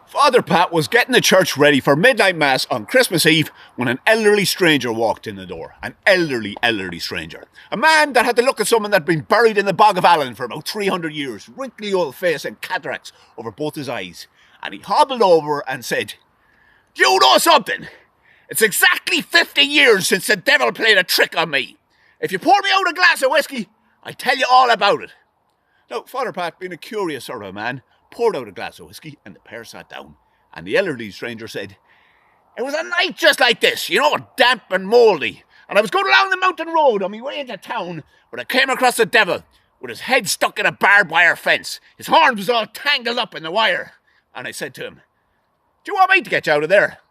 Father Pat was getting the church ready for midnight mass on Christmas Eve when an elderly stranger walked in the door. An elderly stranger. A man that had the look of someone that had been buried in the bog of Allen for about 300 years. Wrinkly old face and cataracts over both his eyes. And he hobbled over and said, "Do you know something? It's exactly 50 years since the devil played a trick on me. If you pour me out a glass of whiskey, I'll tell you all about it." Now, Father Pat, being a curious sort of man, poured out a glass of whiskey, and the pair sat down. And the elderly stranger said, "It was a night just like this, damp and mouldy. And I was going along the mountain road on my way into town when I came across the devil with his head stuck in a barbed wire fence. His horns was all tangled up in the wire. And I said to him, 'Do you want me to get you out of there?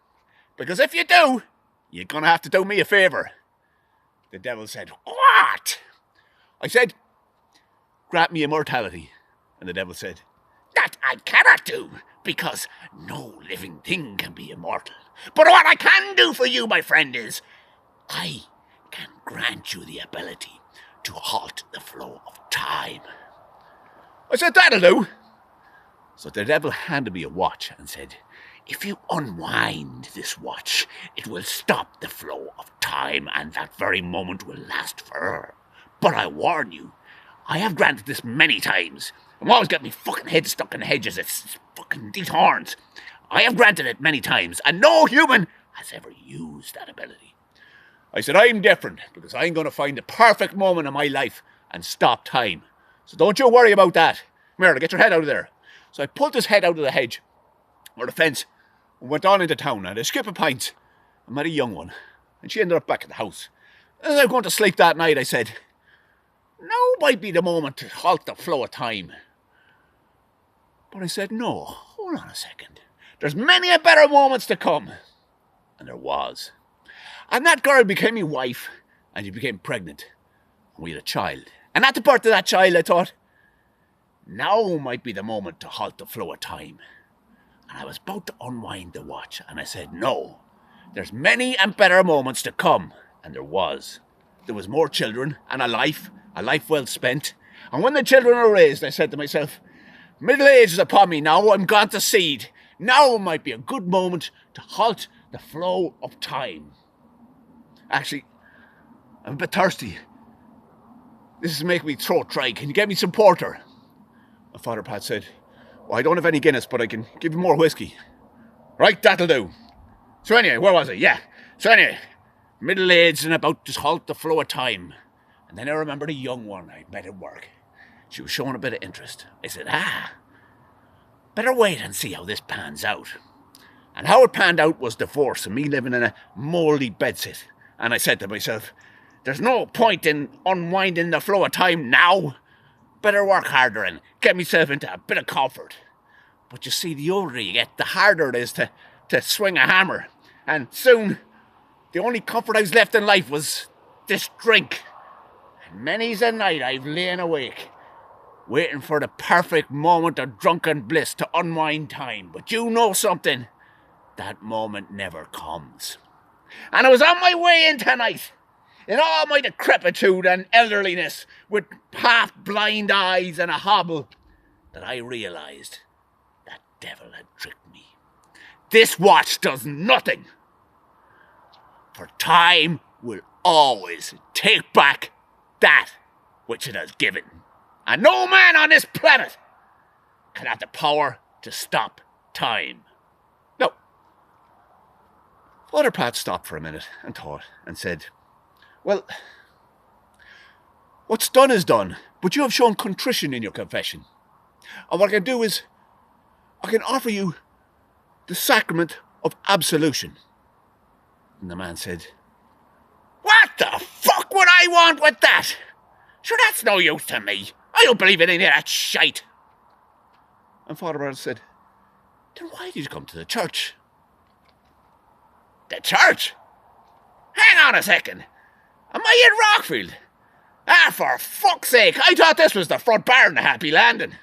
Because if you do, you're going to have to do me a favour.' The devil said, 'What?' I said, 'Grant me immortality.' And the devil said, 'That I cannot do, because no living thing can be immortal. But what I can do for you, my friend, is I can grant you the ability to halt the flow of time.' I said, 'That'll do.' So the devil handed me a watch and said, 'If you unwind this watch, it will stop the flow of time, and that very moment will last forever. But I warn you, I have granted this many times. I'm always getting me fucking head stuck in hedges. It's fucking these horns. I have granted it many times, and no human has ever used that ability.' I said, 'I'm different, because I'm going to find the perfect moment in my life and stop time. So don't you worry about that. Come here, get your head out of there.' So I pulled his head out of the hedge, or the fence, and went on into town. And I skip a pint and met a young one, and she ended up back at the house. As I was going to sleep that night, I said, 'Now might be the moment to halt the flow of time.' But I said, 'No, hold on a second. There's many a better moments to come.' And there was. And that girl became my wife, and she became pregnant. And we had a child. And at the birth of that child, I thought, now might be the moment to halt the flow of time. And I was about to unwind the watch, and I said, 'No, there's many and better moments to come.' And there was. There was more children, and a life well spent. And when the children were raised, I said to myself, 'Middle age is upon me now, I'm gone to seed. Now might be a good moment to halt the flow of time.' Actually, I'm a bit thirsty. This is making me throat dry. Can you get me some porter?" And Father Pat said, "Well, I don't have any Guinness, but I can give you more whiskey." "Right, that'll do." So anyway, where was I? Yeah. So anyway, middle-aged and about to halt the flow of time. And then I remembered a young one I met at work. She was showing a bit of interest. I said, better wait and see how this pans out. And how it panned out was divorce and me living in a mouldy bedsit. And I said to myself, there's no point in unwinding the flow of time now. Better work harder and get myself into a bit of comfort. But you see, the older you get, the harder it is to swing a hammer. And soon, the only comfort I was left in life was this drink. And many's a night I've lain awake, waiting for the perfect moment of drunken bliss to unwind time. But you know something? That moment never comes. And I was on my way in tonight, in all my decrepitude and elderliness, with half-blind eyes and a hobble, that I realised that devil had tricked me. This watch does nothing. For time will always take back that which it has given. And no man on this planet can have the power to stop time. No. Father Pat stopped for a minute and thought and said, well, what's done is done, but you have shown contrition in your confession. And what I can do is, I can offer you the sacrament of absolution. And the man said, what the fuck would I want with that? Sure, that's no use to me. I don't believe in any of that shite. And Father Pat said, then why did you come to the church? The church? Hang on a second. Am I in Rockfield? For fuck's sake, I thought this was the front bar in the Happy Landing.